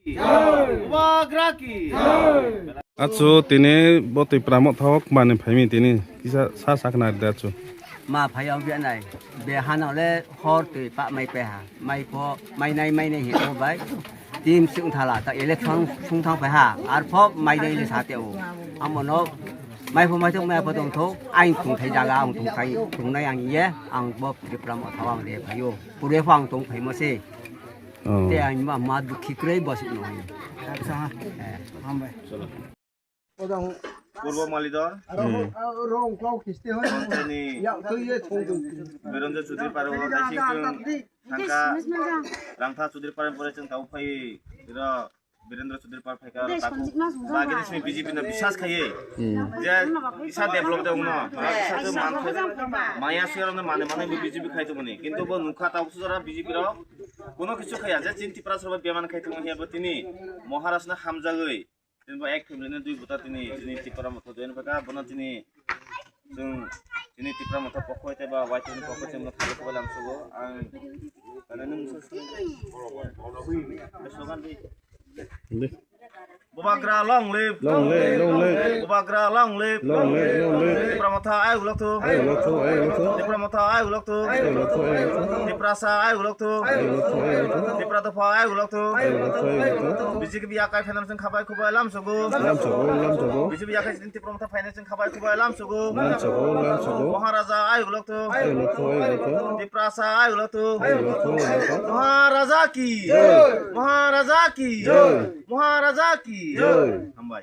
Ubagra ki. Acu tini boti pramot thawak mani phaimi tini kisa sa sakna da acu. Mà phải ông viện này về Hà Nội lên ho từ bạ mày bè hà mày có mày này hiện ô vậy tìm sự thà là tại lấy phong thang phải hà à phó mày đây là sao tiểu ông mà nó mày không mày thông mẹ phải tổng thố anh cũng thấy ra là ông cũng phải cũng này anh nhé ông bóp được làm một thằng để phải vô bù đề phong cũng phải mà xe thế anh mà được khi cười bớt sự nói Sa. Ambe. Odang পূর্ব মালিদর rong kau kiste hoy. Company Ya tu ye thong tu. Birendra Chowdhury পারে হলো কাইসি থাকা রাংথা চৌধুরী পারে পরে जों তাও phi এরা বীরেন্দ্র চৌধুরী পার ফাইকা তাকু বাকি দেশে বিজেপি না বিশ্বাস খাইয়ে যে ইসা ডেভেলপ দেও না ইসা তো মানছে মায়া সুয়ারনে মানে বিজেপি খাইতো মানে কিন্তু ব নুখা তাও সুরা বিজেপি র কোনো কিছু খাইয়া যে চিন্তিপ্রা সরবা বেমান খাইতো হিয়াবো তিনি মহারাষ্ট্র হামজাগৈ जेनेबा एक फेमिलिनो दुई बुटा तिनि तिप्रा मथ जेनेबा गाबना तिनि जों तिनि तिप्रा मथ पखयते बा वाइटनि पखयते मथ खालखौ लामसगो आं माने नों सोगान दे Bubagra long live Bubagra long live Tipra mata ay ulok tu Tipra mata ay ulok tu Tipra sa ay ulok tu Tipra tofa ay ulok tu Biji ke biya kai finance ng khabay kubai lam sogo Biji biya kai tipra mata finance ng khabay kubai lam sogo Maharaja ay ulok tu Tipra sa ay ulok tu Maharaja ki Maharaja ki Maharaja ki Hambai